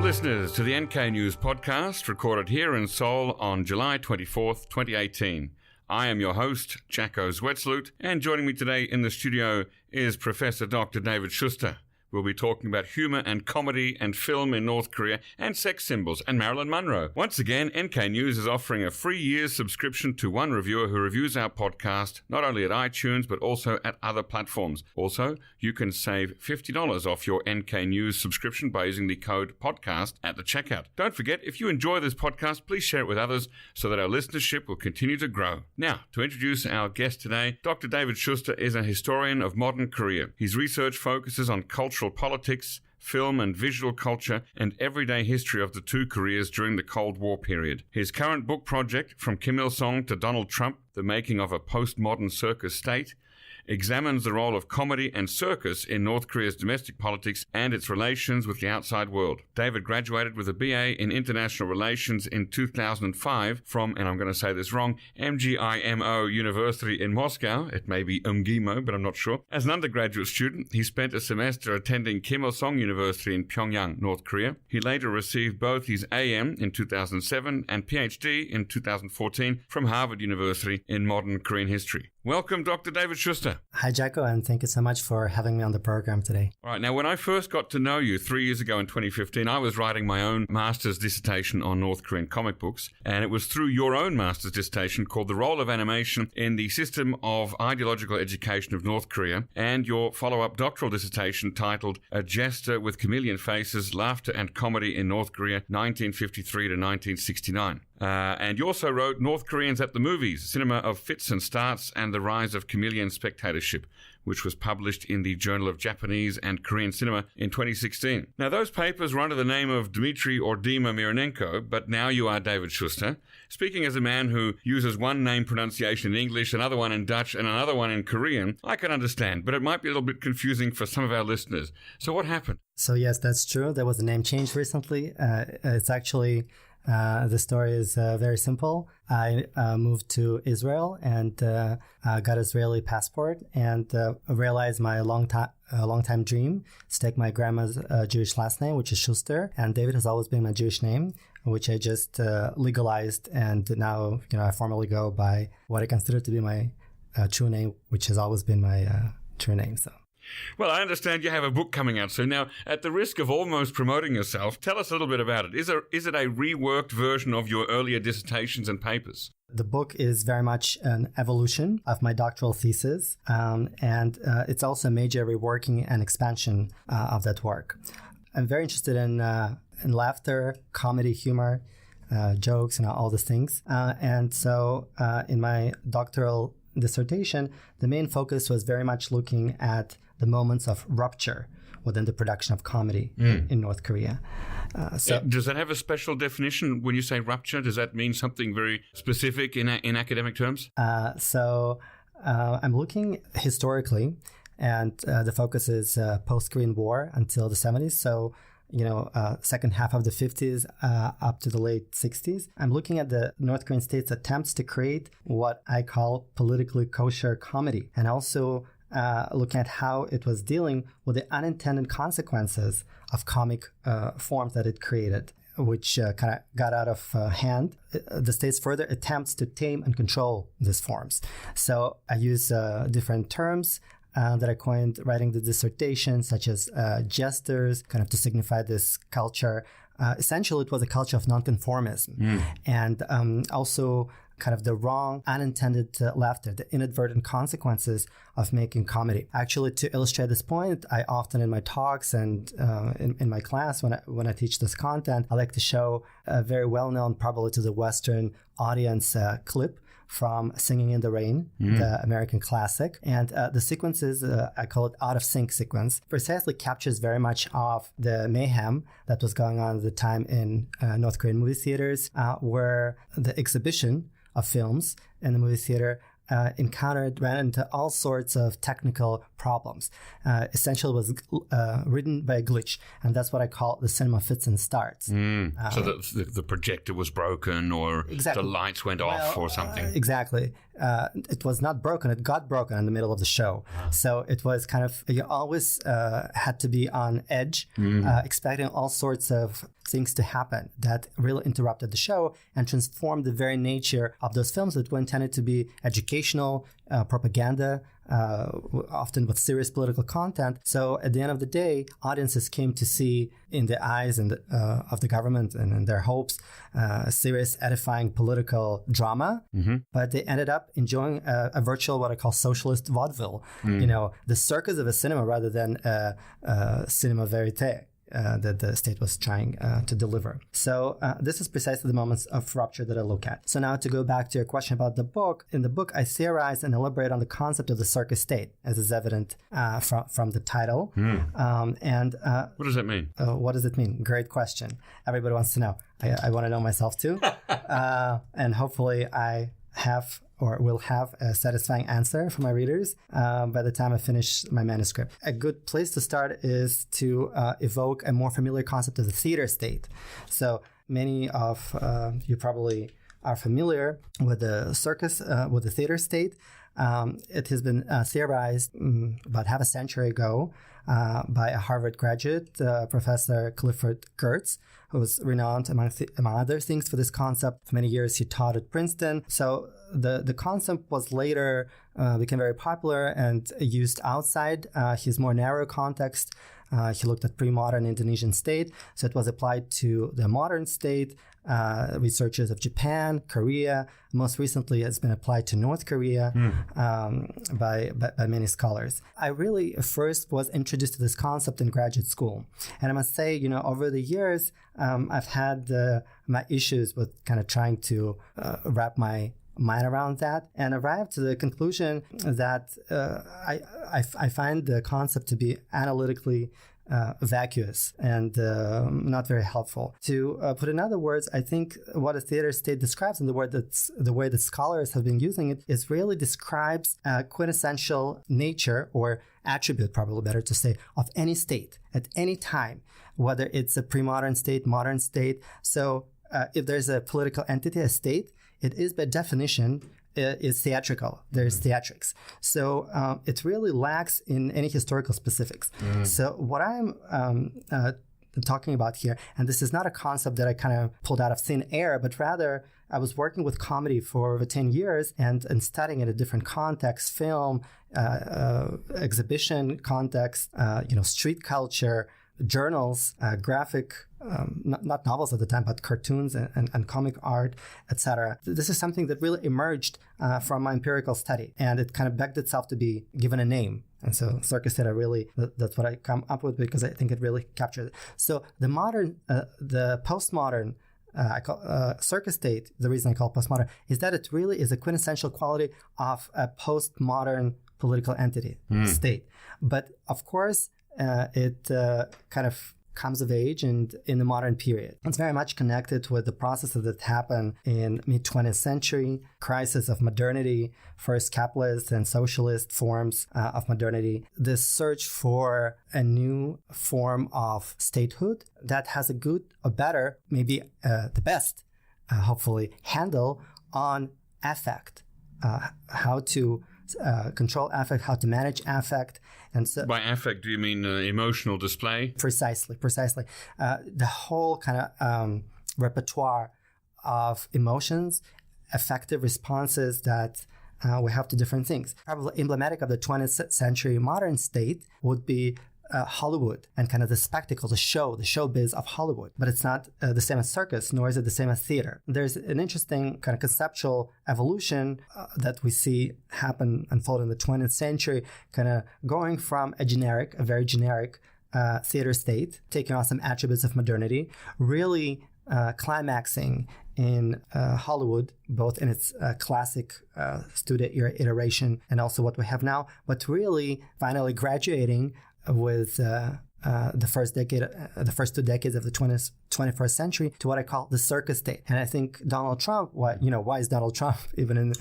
Welcome, listeners, to the NKNews Podcast, recorded here in Seoul on July 24th, 2018. I am your host, Jacko Zwetsloot, and joining me today in the studio is Professor Dr. David Shuster. We'll be talking about humor and comedy and film in North Korea and sex symbols and Marilyn Monroe. Once again, NK News is offering a free year's subscription to one reviewer who reviews our podcast, not only at iTunes, but also at other platforms. Also, you can save $50 off your NK News subscription by using the code PODCAST at the checkout. Don't forget, if you enjoy this podcast, please share it with others so that our listenership will continue to grow. Now, to introduce our guest today, Dr. David Shuster is a historian of modern Korea. His research focuses on cultural politics, film and visual culture, and everyday history of the two Koreas during the Cold War period. His current book project, From Kim Il-sung to Donald Trump, The Making of a Postmodern Circus State, examines the role of comedy and circus in North Korea's domestic politics and its relations with the outside world. David graduated with a BA in International Relations in 2005 from, and I'm going to say this wrong, MGIMO University in Moscow. It may be MGIMO, but I'm not sure. As an undergraduate student, he spent a semester attending Kim Il-sung University in Pyongyang, North Korea. He later received both his AM in 2007 and PhD in 2014 from Harvard University in Modern Korean History. Welcome, Dr. David Shuster. Hi, Jacko, and thank you so much for having me on the program today. All right. Now, when I first got to know you 3 years ago in 2015, I was writing my own master's dissertation on North Korean comic books, and it was through your own master's dissertation called The Role of Animation in the System of Ideological Education of North Korea, and your follow-up doctoral dissertation titled A Jester with Chameleon Faces, Laughter and Comedy in North Korea, 1953 to 1969. And you also wrote North Koreans at the Movies, Cinema of Fits and Starts and the Rise of Chameleon Spectatorship, which was published in the Journal of Japanese and Korean Cinema in 2016. Now, those papers were under the name of Dmitry or Dima Mironenko, but now you are David Shuster. Speaking as a man who uses one name pronunciation in English, another one in Dutch, and another one in Korean, I can understand, but it might be a little bit confusing for some of our listeners. So what happened? So yes, that's true. There was a name change recently. It's actually... the story is very simple. I moved to Israel and got Israeli passport and realized my long time dream is to take my grandma's Jewish last name, which is Shuster, and David has always been my Jewish name, which I just legalized, and now I formally go by what I consider to be my true name, which has always been my true name. So. Well, I understand you have a book coming out soon. Now, at the risk of almost promoting yourself, tell us a little bit about it. Is it a reworked version of your earlier dissertations and papers? The book is very much an evolution of my doctoral thesis, and it's also a major reworking and expansion of that work. I'm very interested in laughter, comedy, humor, jokes, and all these things. And so in my doctoral dissertation, the main focus was very much looking at the moments of rupture within the production of comedy in North Korea. Does that have a special definition when you say rupture? Does that mean something very specific in academic terms? So I'm looking historically, and the focus is post-Korean War until the 70s. So second half of the 50s up to the late 60s. I'm looking at the North Korean state's attempts to create what I call politically kosher comedy, and also looking at how it was dealing with the unintended consequences of comic forms that it created, which kind of got out of hand. The state's further attempts to tame and control these forms. So I use different terms that I coined writing the dissertation, such as jesters, kind of to signify this culture. Essentially, it was a culture of nonconformism, and also kind of the wrong, unintended laughter, the inadvertent consequences of making comedy. Actually, to illustrate this point, I often in my talks and in my class, when I teach this content, I like to show a very well-known, probably to the Western audience, clip from Singing in the Rain, the American classic. And the sequence is, I call it out of sync sequence, precisely captures very much of the mayhem that was going on at the time in North Korean movie theaters, where the exhibition of films in the movie theater ran into all sorts of technical problems. Essentially, it was ridden by a glitch, and that's what I call the cinema fits and starts. So the projector was broken, or exactly. The lights went off, or something. Exactly. It was not broken. It got broken in the middle of the show. So it was kind of, you always had to be on edge, expecting all sorts of things to happen that really interrupted the show and transformed the very nature of those films that were intended to be educational, propaganda, often with serious political content. So at the end of the day, audiences came to see in the eyes of the government and in their hopes serious, edifying political drama, but they ended up enjoying a virtual, what I call socialist vaudeville, the circus of a cinema rather than cinema verite. That the state was trying to deliver. So this is precisely the moments of rupture that I look at. So now to go back to your question about the book, in the book I theorize and elaborate on the concept of the circus state, as is evident from the title. And what does that mean? What does it mean? Great question. Everybody wants to know. I want to know myself too. And hopefully I have or will have a satisfying answer for my readers by the time I finish my manuscript. A good place to start is to evoke a more familiar concept of the theater state. So many of you probably are familiar with the circus, with the theater state. It has been theorized about half a century ago by a Harvard graduate, Professor Clifford Geertz, who was renowned, among other things, for this concept. For many years, he taught at Princeton. So the concept was later became very popular and used outside his more narrow context. He looked at pre-modern Indonesian state, so it was applied to the modern state. Researchers of Japan, Korea, most recently it's been applied to North Korea by many scholars. I really first was introduced to this concept in graduate school. And I must say, over the years, I've had my issues with kind of trying to wrap my mind around that and arrived to the conclusion that I find the concept to be analytically vacuous and not very helpful. To put in other words, I think what a theater state describes, and the way that scholars have been using it, is really describes a quintessential nature or attribute, probably better to say, of any state at any time, whether it's a pre-modern state, modern state. So if there's a political entity, a state, it is by definition is theatrical. There's theatrics. So it really lacks in any historical specifics. So what I'm talking about here, and this is not a concept that I kind of pulled out of thin air, but rather I was working with comedy for over 10 years and studying in a different context, film, exhibition context, street culture, journals, graphic, not novels at the time, but cartoons and comic art, etc. This is something that really emerged from my empirical study, and it kind of begged itself to be given a name. And so circus theater really, that's what I come up with because I think it really captured it. So the postmodern, I call circus state, the reason I call it postmodern, is that it really is a quintessential quality of a postmodern political entity, state. But of course, it kind of comes of age and in the modern period. It's very much connected with the processes that happened in mid-20th century, crisis of modernity, first capitalist and socialist forms of modernity, this search for a new form of statehood that has a good or better, maybe the best, hopefully, handle on affect, how to control affect, how to manage affect. And so, by affect, do you mean emotional display? Precisely. The whole kind of repertoire of emotions, affective responses that we have to different things. Probably emblematic of the 20th century modern state would be Hollywood and kind of the spectacle, the showbiz of Hollywood. But it's not the same as circus, nor is it the same as theater. There's an interesting kind of conceptual evolution that we see unfold in the 20th century, kind of going from a very generic theater state, taking on some attributes of modernity, really climaxing in Hollywood, both in its classic studio era iteration and also what we have now, but really finally graduating with the first 2 decades of the 21st century to what I call the circus state. And I think Donald Trump, why is Donald Trump even in the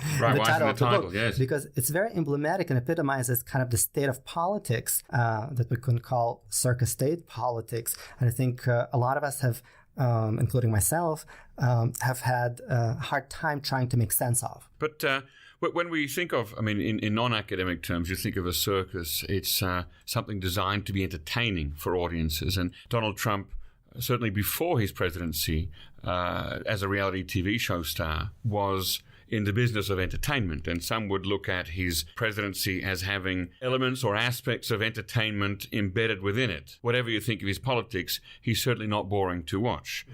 title of the book? Yes. Because it's very emblematic and epitomizes kind of the state of politics that we can call circus state politics. And I think a lot of us have, including myself, have had a hard time trying to make sense of. But when we think of, in non-academic terms, you think of a circus, it's something designed to be entertaining for audiences. And Donald Trump certainly before his presidency, as a reality TV show star, was in the business of entertainment. And some would look at his presidency as having elements or aspects of entertainment embedded within it. Whatever you think of his politics, he's certainly not boring to watch.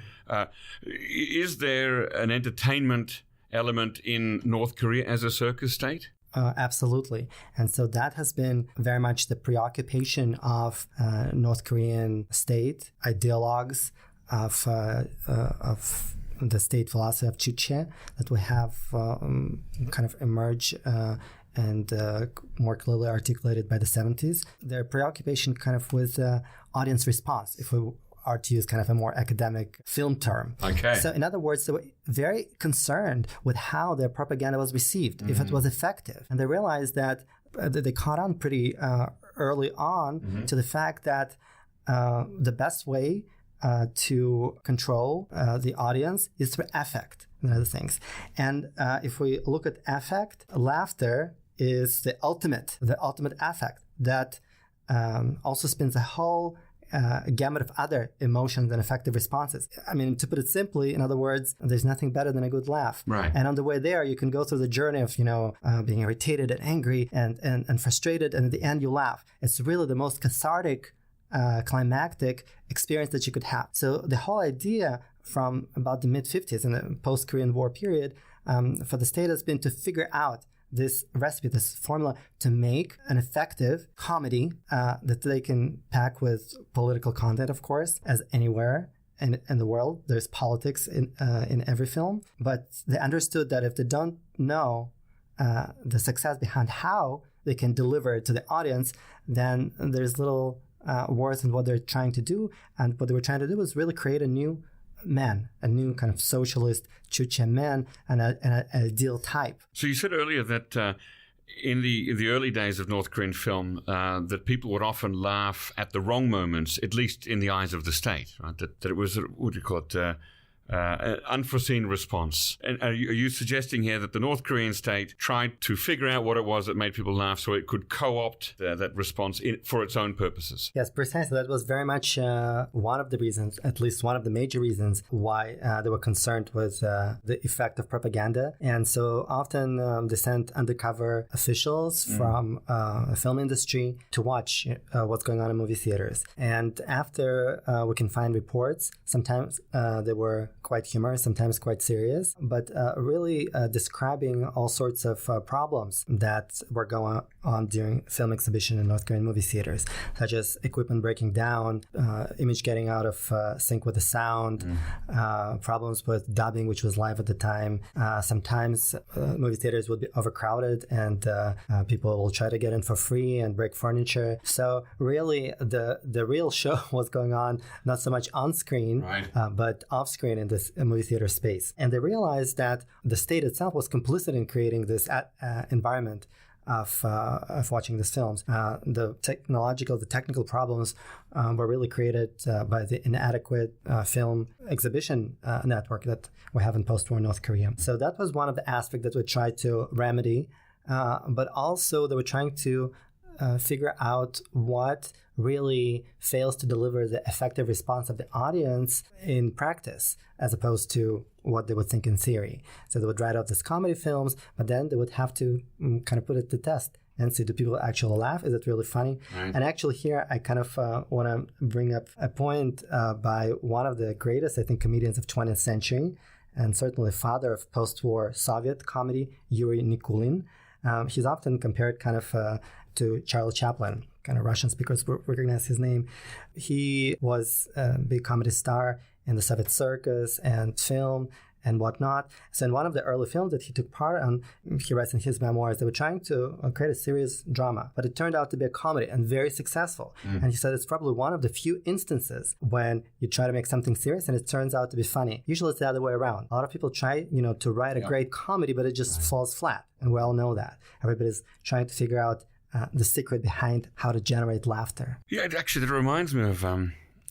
Is there an entertainment element in North Korea as a circus state? Absolutely. And so that has been very much the preoccupation of North Korean state ideologues of the state philosophy of Juche that we have kind of emerged and more clearly articulated by the 70s. Their preoccupation kind of with audience response, if we are to use kind of a more academic film term. Okay. So in other words, they were very concerned with how their propaganda was received, if it was effective. And they realized that they caught on pretty early on to the fact that the best way to control the audience is through affect and other things. And if we look at affect, laughter is the ultimate affect that also spins a whole gamut of other emotions and affective responses. I mean, to put it simply, in other words, there's nothing better than a good laugh. Right. And on the way there, you can go through the journey of, being irritated and angry and frustrated, and at the end you laugh. It's really the most cathartic, climactic experience that you could have. So the whole idea from about the mid-50s in the post-Korean War period for the state has been to figure out this recipe, this formula to make an effective comedy that they can pack with political content, of course, as anywhere in the world. There's politics in every film. But they understood that if they don't know the success behind how they can deliver it to the audience, then there's little worth in what they're trying to do. And what they were trying to do was really create a new man, a new kind of socialist Juche man, and an ideal type. So you said earlier that in the early days of North Korean film, that people would often laugh at the wrong moments, at least in the eyes of the state, right? That it was, what do you call it, an unforeseen response. And are you suggesting here that the North Korean state tried to figure out what it was that made people laugh so it could co-opt that response for its own purposes? Yes, precisely. That was very much one of the reasons, at least one of the major reasons why they were concerned with the effect of propaganda. And so often they sent undercover officials from the film industry to watch what's going on in movie theaters. And after we can find reports, sometimes they were quite humorous, sometimes quite serious, but really describing all sorts of problems that were going on during film exhibition in North Korean movie theaters, such as equipment breaking down, image getting out of sync with the sound, problems with dubbing, which was live at the time. Sometimes movie theaters would be overcrowded and people will try to get in for free and break furniture. So really the real show was going on not so much on screen, right, but off screen in this movie theater space. And they realized that the state itself was complicit in creating this environment of watching these films. The technical problems were really created by the inadequate film exhibition network that we have in post-war North Korea. So that was one of the aspects that we tried to remedy, but also they were trying to figure out what really fails to deliver the effective response of the audience in practice, as opposed to what they would think in theory. So they would write out these comedy films, but then they would have to kind of put it to test and see, do people actually laugh? Is it really funny? Right. And actually here, I kind of want to bring up a point by one of the greatest, I think, comedians of 20th century, and certainly father of post-war Soviet comedy, Yuri Nikulin. He's often compared kind of to Charlie Chaplin. Kind of Russian speakers recognize his name. He was a big comedy star in the Soviet circus and film and whatnot. So in one of the early films that he took part in, he writes in his memoirs, they were trying to create a serious drama, but it turned out to be a comedy and very successful. And he said it's probably one of the few instances when you try to make something serious and it turns out to be funny. Usually it's the other way around. A lot of people try, to write a great comedy, but it just falls flat. And we all know that. Everybody's trying to figure out the secret behind how to generate laughter. Yeah, actually, that reminds me of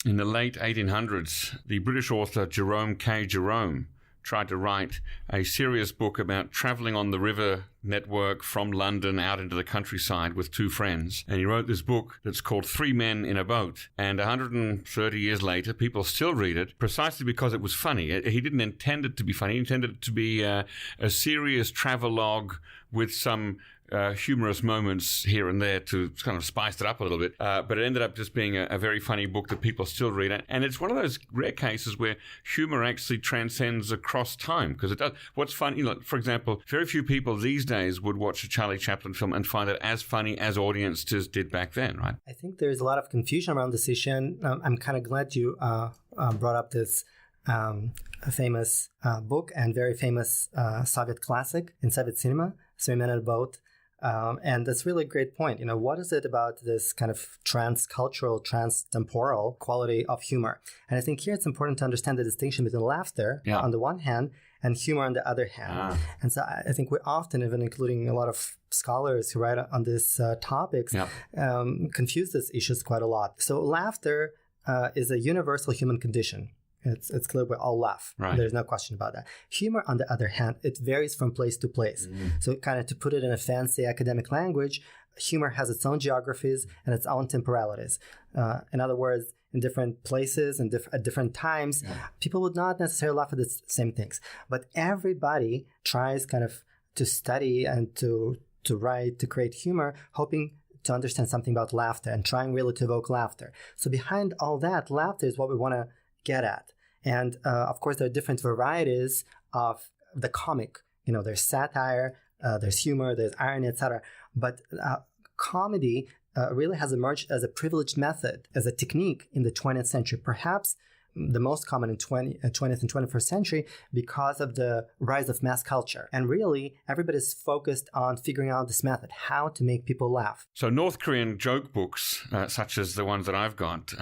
in the late 1800s, the British author Jerome K. Jerome tried to write a serious book about traveling on the river network from London out into the countryside with two friends. And he wrote this book that's called Three Men in a Boat. And 130 years later, people still read it precisely because it was funny. He didn't intend it to be funny. He intended it to be a serious travelogue with some humorous moments here and there to kind of spice it up a little bit. But it ended up just being a very funny book that people still read. And it's one of those rare cases where humor actually transcends across time, because it does. What's funny, for example, very few people these days would watch a Charlie Chaplin film and find it as funny as audiences did back then, right? I think there's a lot of confusion around this issue. And I'm kind of glad you brought up this famous book and very famous Soviet classic in Soviet cinema, Three Men in a Boat. And that's really a great point. What is it about this kind of trans-cultural, trans-temporal quality of humor? And I think here it's important to understand the distinction between laughter on the one hand and humor on the other hand. And so I think we often, even including a lot of scholars who write on these topics, confuse these issues quite a lot. So laughter is a universal human condition. It's clear we all laugh. Right. There's no question about that. Humor, on the other hand, it varies from place to place. So kind of to put it in a fancy academic language, humor has its own geographies and its own temporalities. In other words, in different places and at different times, people would not necessarily laugh at the same things. But everybody tries kind of to study and to write, to create humor, hoping to understand something about laughter and trying really to evoke laughter. So behind all that, laughter is what we want to get at. And of course, there are different varieties of the comic. There's satire, there's humor, there's irony, etc. But comedy really has emerged as a privileged method, as a technique in the 20th century, perhaps the most common in 20th and 21st century because of the rise of mass culture. And really, everybody's focused on figuring out this method, how to make people laugh. So North Korean joke books, such as the ones that I've got,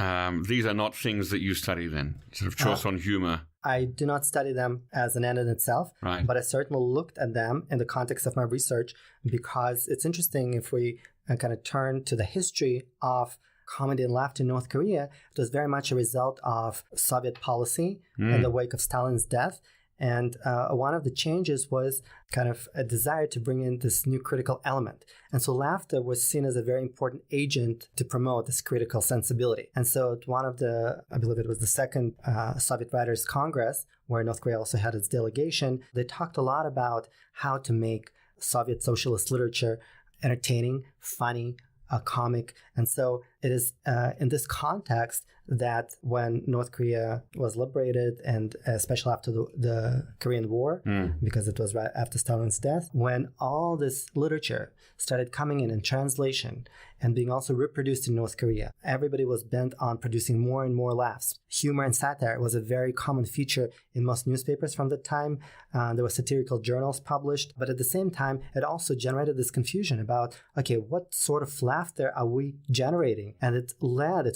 these are not things that you study then, sort of choice on humor. I do not study them as an end in itself, but I certainly looked at them in the context of my research because it's interesting if we kind of turn to the history of comedy and laughter in North Korea. It was very much a result of Soviet policy in the wake of Stalin's death. And one of the changes was kind of a desire to bring in this new critical element. And so laughter was seen as a very important agent to promote this critical sensibility. And so at one of I believe it was the second Soviet Writers' Congress, where North Korea also had its delegation, they talked a lot about how to make Soviet socialist literature entertaining, funny, comic. And so it is in this context that when North Korea was liberated, and especially after the Korean War, because it was right after Stalin's death, when all this literature started coming in translation and being also reproduced in North Korea, everybody was bent on producing more and more laughs. Humor and satire was a very common feature in most newspapers from the time. There were satirical journals published, but at the same time, it also generated this confusion about, okay, what sort of laughter are we generating? And it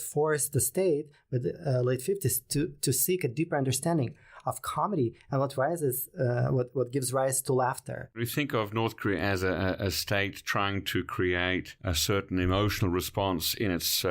forced the state with the late 50s to seek a deeper understanding of comedy and what gives rise to laughter. We think of North Korea as a state trying to create a certain emotional response in its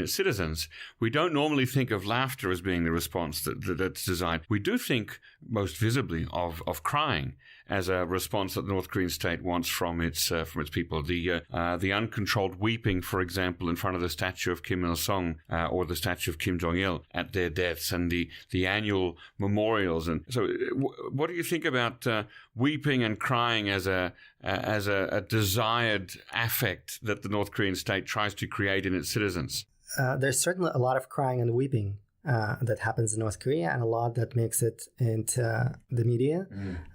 citizens. We don't normally think of laughter as being the response that's designed. We do think most visibly of crying as a response that the North Korean state wants from its people. The uncontrolled weeping, for example, in front of the statue of Kim Il-sung or the statue of Kim Jong-il at their deaths, and the annual memorials. And so, what do you think about weeping and crying as a desired affect that the North Korean state tries to create in its citizens? There's certainly a lot of crying and weeping that happens in North Korea, and a lot that makes it into the media,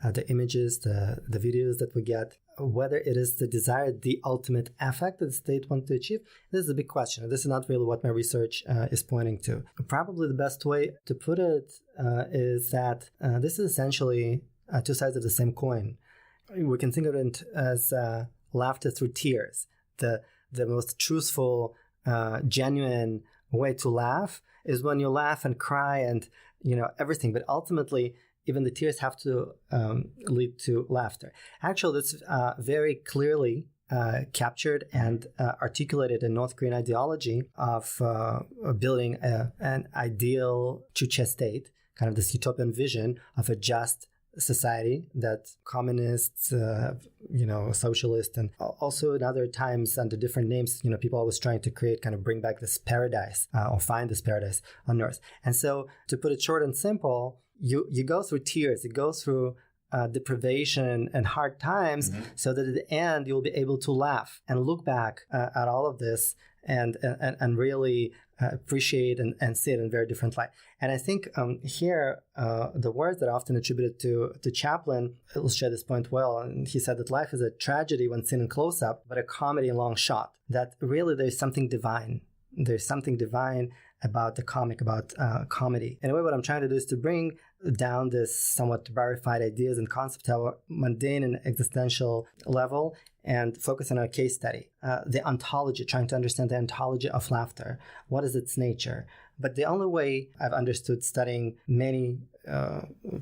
the images, the videos that we get. Whether it is the ultimate effect that the state wants to achieve, this is a big question. This is not really what my research is pointing to. Probably the best way to put it is that this is essentially two sides of the same coin. We can think of it as laughter through tears. The most truthful, genuine way to laugh is when you laugh and cry and everything, but ultimately even the tears have to lead to laughter. Actually, that's very clearly captured and articulated in North Korean ideology of building an ideal Juche state, kind of this utopian vision of a just society that communists, socialists, and also in other times under different names, people always trying to bring back this paradise or find this paradise on earth. And so to put it short and simple, you go through tears, you go through deprivation and hard times, so that at the end you'll be able to laugh and look back at all of this and really appreciate and see it in a very different light. And I think here the words that are often attributed to Chaplin illustrate this point well. And he said that life is a tragedy when seen in close-up, but a comedy in long shot. That really there's something divine. There's something divine about the comic, about comedy. Anyway, what I'm trying to do is to bring down this somewhat rarefied ideas and concepts at a mundane and existential level and focus on a case study. The ontology, trying to understand the ontology of laughter. What is its nature? But the only way I've understood studying many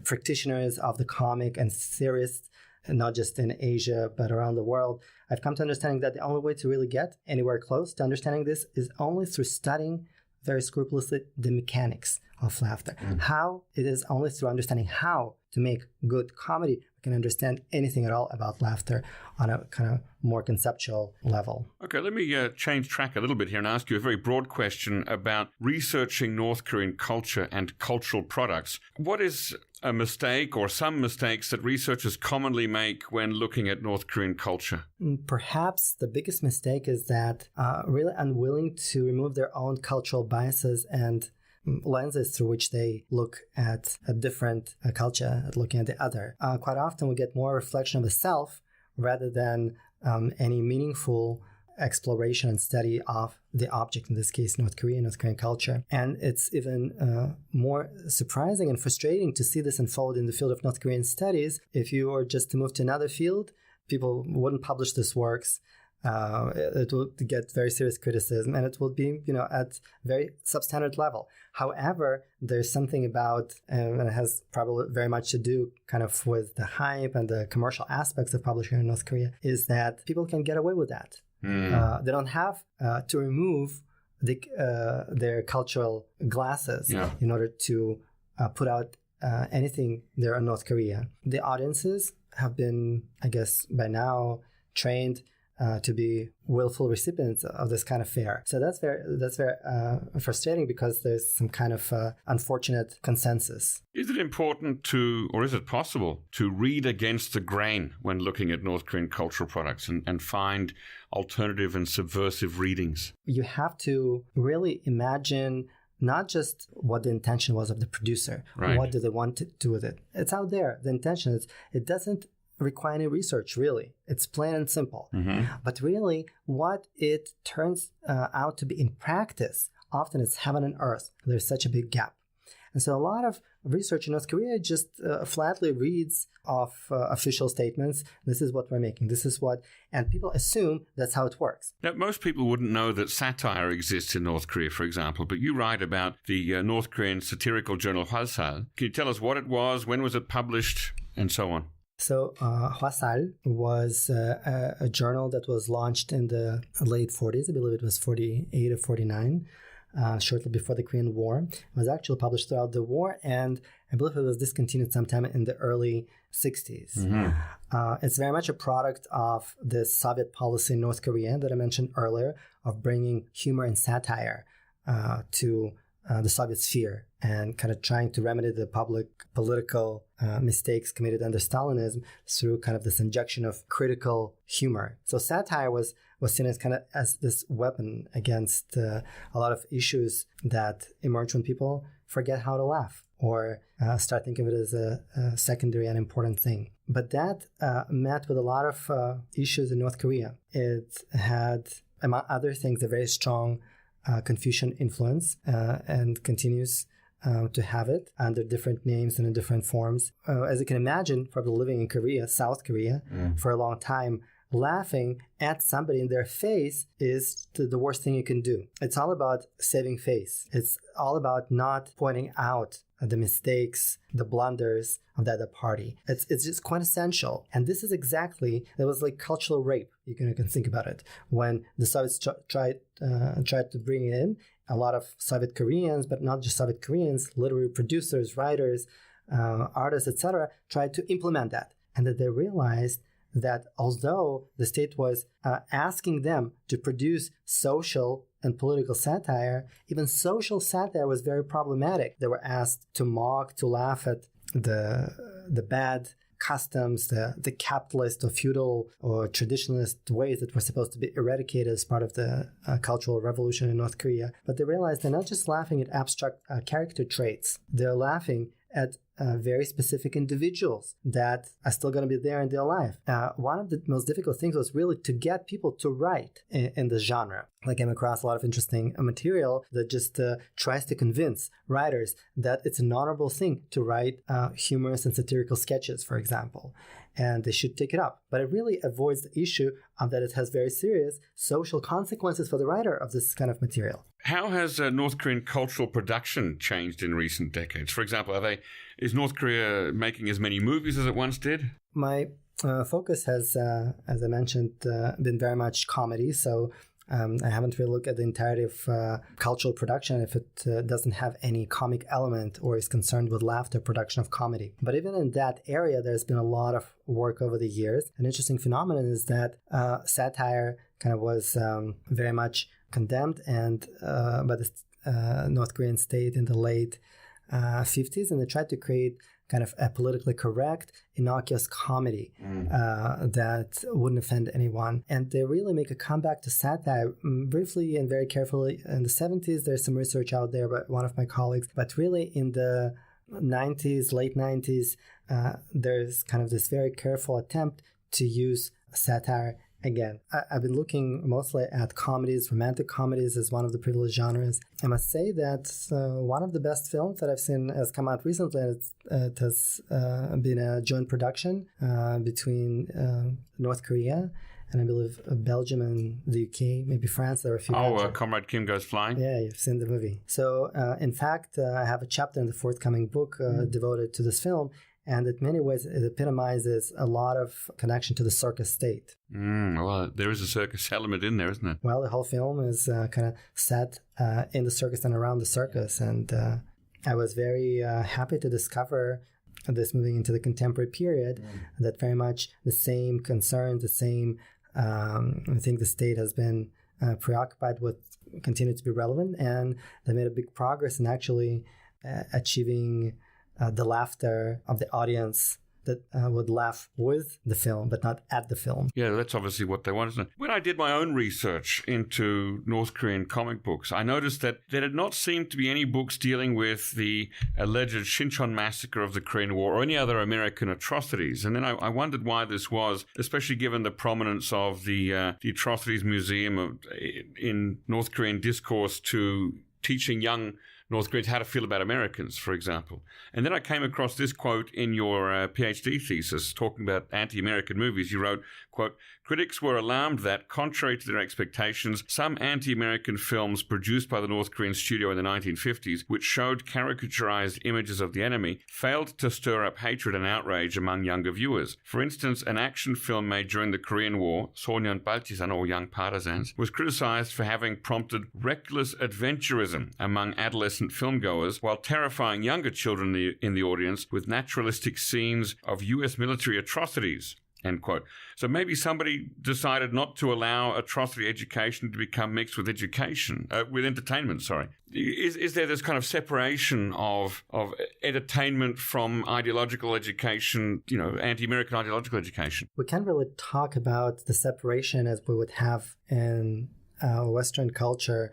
practitioners of the comic and theorists, not just in Asia, but around the world, I've come to understanding that the only way to really get anywhere close to understanding this is only through studying very scrupulously the mechanics of laughter. How it is only through understanding how to make good comedy we can understand anything at all about laughter on a kind of more conceptual level. Okay, let me change track a little bit here and ask you a very broad question about researching North Korean culture and cultural products. What is a mistake or some mistakes that researchers commonly make when looking at North Korean culture? Perhaps the biggest mistake is that really unwilling to remove their own cultural biases and lenses through which they look at a different culture, at looking at the other. Quite often we get more reflection of the self rather than any meaningful exploration and study of the object, in this case, North Korean culture. And it's even more surprising and frustrating to see this unfold in the field of North Korean studies. If you were just to move to another field, people wouldn't publish these works. It will get very serious criticism, and it will be, at very substandard level. However, there's something about, and it has probably very much to do kind of with the hype and the commercial aspects of publishing in North Korea, is that people can get away with that. They don't have to remove their cultural glasses in order to put out anything there in North Korea. The audiences have been, I guess, by now trained to be willful recipients of this kind of fare. So that's very frustrating because there's some kind of unfortunate consensus. Is it important to, or is it possible to read against the grain when looking at North Korean cultural products and find alternative and subversive readings? You have to really imagine not just what the intention was of the producer, right. What do they want to do with it. It's out there. The intention is, it doesn't require any research, really. It's plain and simple. But really, what it turns out to be in practice, often it's heaven and earth. There's such a big gap. And so a lot of research in North Korea just flatly reads off official statements. This is what we're making. This is what, and people assume that's how it works. Now, most people wouldn't know that satire exists in North Korea, for example, but you write about the North Korean satirical journal Hwasal. Can you tell us what it was, when was it published, and so on? So Hwasal was a journal that was launched in the late 40s. I believe it was 48 or 49, shortly before the Korean War. It was actually published throughout the war, and I believe it was discontinued sometime in the early 60s. It's very much a product of the Soviet policy in North Korea that I mentioned earlier, of bringing humor and satire to the Soviet sphere and kind of trying to remedy the public political mistakes committed under Stalinism through kind of this injection of critical humor. So satire was seen as kind of as this weapon against a lot of issues that emerge when people forget how to laugh or start thinking of it as a secondary and important thing. But that met with a lot of issues in North Korea. It had, among other things, a very strong Confucian influence and continues to have it under different names and in different forms. As you can imagine, probably living in Korea, South Korea, for a long time, laughing at somebody in their face is the worst thing you can do. It's all about saving face. It's all about not pointing out the mistakes, the blunders of the other party. It's just quintessential. And this is exactly, it was like cultural rape, you can think about it, when the Soviets tried to bring it in a lot of Soviet Koreans, but not just Soviet Koreans, literary producers, writers, artists, etc., tried to implement that. And that they realized that although the state was asking them to produce social and political satire, even social satire was very problematic. They were asked to mock, to laugh at the bad customs, the capitalist or feudal or traditionalist ways that were supposed to be eradicated as part of the Cultural Revolution in North Korea. But they realized they're not just laughing at abstract character traits. They're laughing at very specific individuals that are still going to be there in their life. One of the most difficult things was really to get people to write in the genre. I came across a lot of interesting material that just tries to convince writers that it's an honorable thing to write humorous and satirical sketches, for example, and they should take it up. But it really avoids the issue of that it has very serious social consequences for the writer of this kind of material. How has North Korean cultural production changed in recent decades? For example, is North Korea making as many movies as it once did? My focus has, as I mentioned, been very much comedy. So I haven't really looked at the entirety of cultural production if it doesn't have any comic element or is concerned with laughter production of comedy. But even in that area, there's been a lot of work over the years. An interesting phenomenon is that satire kind of was very much condemned and by the North Korean state in the late 50s, and they tried to create kind of a politically correct, innocuous comedy that wouldn't offend anyone. And they really make a comeback to satire briefly and very carefully in the 70s. There's some research out there by one of my colleagues, but really in the 90s, late 90s, there's kind of this very careful attempt to use satire again. I've been looking mostly at comedies, romantic comedies as one of the privileged genres. I must say that one of the best films that I've seen has come out recently. It has been a joint production between North Korea and I believe Belgium and the UK, maybe France. There are a few. Comrade Kim Goes Flying? Yeah, you've seen the movie. So in fact, I have a chapter in the forthcoming book devoted to this film. And in many ways, it epitomizes a lot of connection to the circus state. Well, there is a circus element in there, isn't it? Well, the whole film is kind of set in the circus and around the circus. And I was very happy to discover this moving into the contemporary period, that very much the same concerns, the same, I think the state has been preoccupied with, continue to be relevant. And they made a big progress in actually achieving the laughter of the audience that would laugh with the film, but not at the film. Yeah, that's obviously what they want, isn't it? When I did my own research into North Korean comic books, I noticed that there did not seem to be any books dealing with the alleged Shincheon massacre of the Korean War or any other American atrocities. And then I wondered why this was, especially given the prominence of the Atrocities Museum in North Korean discourse to teaching young North Koreans how to feel about Americans, for example. And then I came across this quote in your PhD thesis talking about anti-American movies. You wrote, quote, "Critics were alarmed that, contrary to their expectations, some anti-American films produced by the North Korean studio in the 1950s, which showed caricaturized images of the enemy, failed to stir up hatred and outrage among younger viewers. For instance, an action film made during the Korean War, 소년 발치산, or Young Partisans, was criticized for having prompted reckless adventurism among adolescent filmgoers, while terrifying younger children in the audience with naturalistic scenes of U.S. military atrocities." End quote. So maybe somebody decided not to allow atrocity education to become mixed with entertainment. Sorry, is there this kind of separation of entertainment from ideological education? Anti-American ideological education. We can't really talk about the separation as we would have in Western culture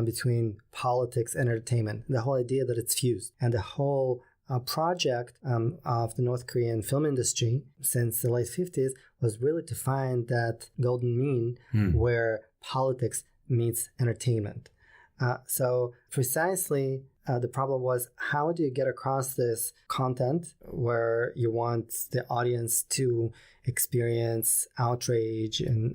between politics and entertainment. The whole idea that it's fused, and the whole project of the North Korean film industry since the late 50s was really to find that golden mean where politics meets entertainment. So precisely the problem was, how do you get across this content where you want the audience to experience outrage and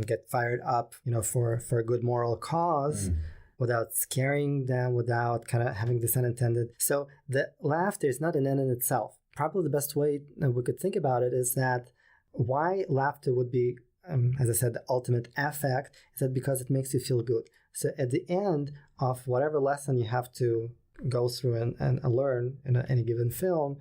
get fired up, for a good moral cause, without scaring them, without kind of having this unintended. So the laughter is not an end in itself. Probably the best way that we could think about it is that why laughter would be as I said, the ultimate affect is that because it makes you feel good. So at the end of whatever lesson you have to go through and learn in any given film,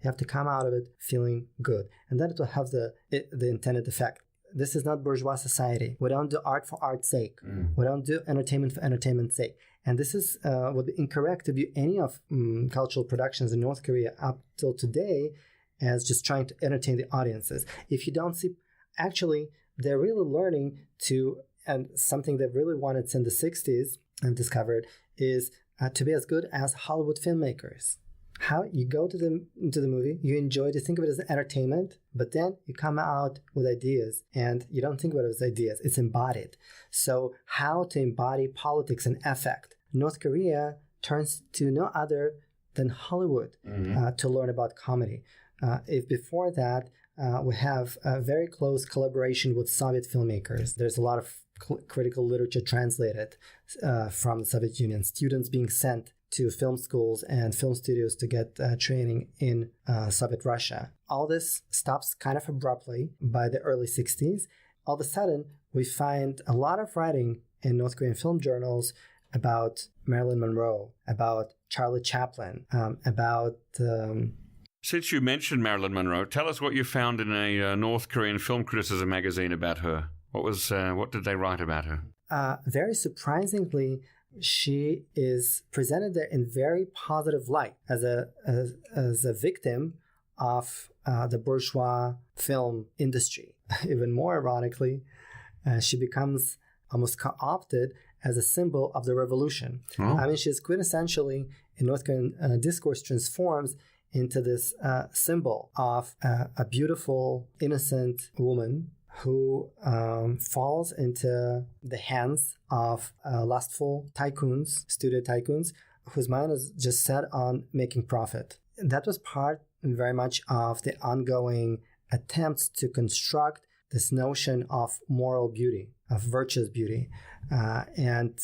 you have to come out of it feeling good. And then it will have the intended effect. This is not bourgeois society. We don't do art for art's sake. We don't do entertainment for entertainment's sake. And this is would be incorrect to view any of cultural productions in North Korea up till today as just trying to entertain the audiences. If you don't see, actually, they're really learning to, and something they've really wanted since the 60s, I've discovered, is to be as good as Hollywood filmmakers. How you go to the movie, you enjoy it, you think of it as entertainment, but then you come out with ideas, and you don't think about it as ideas, it's embodied. So how to embody politics and affect. North Korea turns to no other than Hollywood to learn about comedy. If before that, we have a very close collaboration with Soviet filmmakers. There's a lot of critical literature translated from the Soviet Union, students being sent to film schools and film studios to get training in Soviet Russia. All this stops kind of abruptly by the early 60s. All of a sudden, we find a lot of writing in North Korean film journals about Marilyn Monroe, about Charlie Chaplin, about... Since you mentioned Marilyn Monroe, tell us what you found in a North Korean film criticism magazine about her. What did they write about her? Very surprisingly, she is presented there in very positive light as a victim of the bourgeois film industry. Even more ironically, she becomes almost co-opted as a symbol of the revolution. Oh. I mean, she's quintessentially, in North Korean discourse, transforms into this symbol of a beautiful, innocent woman who falls into the hands of lustful tycoons, studio tycoons, whose mind is just set on making profit. That was part very much of the ongoing attempts to construct this notion of moral beauty, of virtuous beauty, and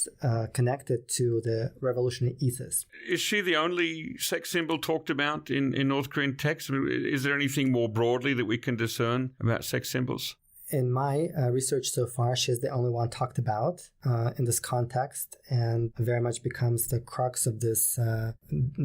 connect it to the revolutionary ethos. Is she the only sex symbol talked about in North Korean texts? I mean, is there anything more broadly that we can discern about sex symbols? In my research so far, she's the only one talked about in this context, and very much becomes the crux of this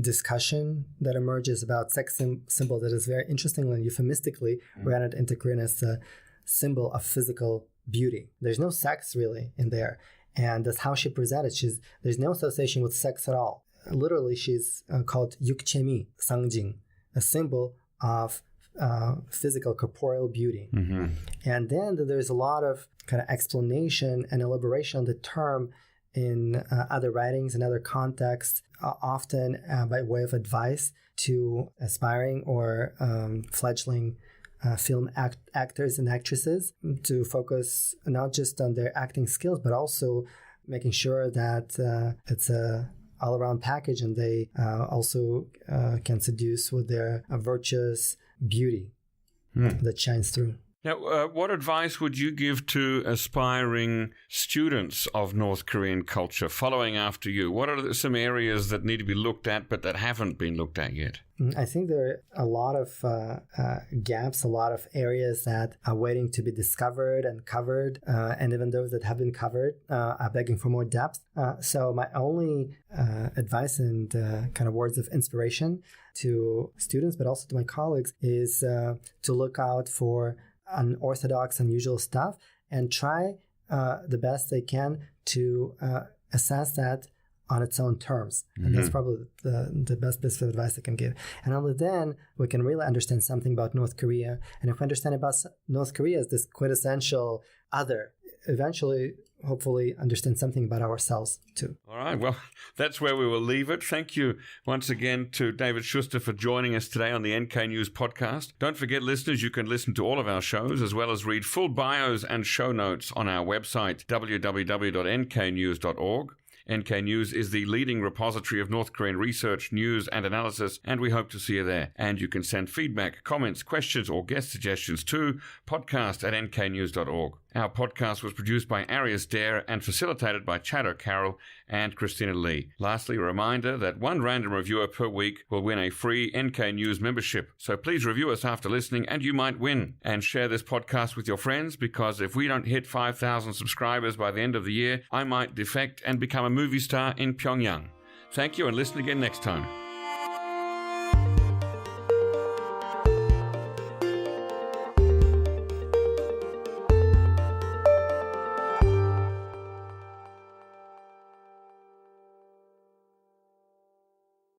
discussion that emerges about sex symbol that is very interestingly and euphemistically rendered into Korean as a symbol of physical beauty. There's no sex really in there, and that's how she presented. There's no association with sex at all. Literally, she's called yukchemi, sangjing, a symbol of physical, corporeal beauty. Mm-hmm. And then there's a lot of kind of explanation and elaboration on the term in other writings and other contexts, often by way of advice to aspiring or fledgling film actors and actresses, to focus not just on their acting skills, but also making sure that it's a all-around package, and they also can seduce with their virtuous beauty that shines through. Now, what advice would you give to aspiring students of North Korean culture following after you? What are some areas that need to be looked at but that haven't been looked at yet? I think there are a lot of gaps, a lot of areas that are waiting to be discovered and covered, and even those that have been covered are begging for more depth. So my only advice and kind of words of inspiration to students, but also to my colleagues, is to look out for unorthodox, unusual stuff, and try the best they can to assess that on its own terms. And that's probably the best piece of advice I can give. And only then we can really understand something about North Korea. And if we understand about North Korea as this quintessential other, eventually, hopefully, understand something about ourselves too. All right. Well, that's where we will leave it. Thank you once again to David Shuster for joining us today on the NK News Podcast. Don't forget, listeners, you can listen to all of our shows as well as read full bios and show notes on our website, www.nknews.org. NK News is the leading repository of North Korean research, news, and analysis, and we hope to see you there. And you can send feedback, comments, questions, or guest suggestions to podcast@nknews.org. Our podcast was produced by Arius Dare and facilitated by Chad O'Carroll and Christina Lee. Lastly, a reminder that one random reviewer per week will win a free NK News membership. So please review us after listening and you might win. And share this podcast with your friends, because if we don't hit 5,000 subscribers by the end of the year, I might defect and become a movie star in Pyongyang. Thank you and listen again next time.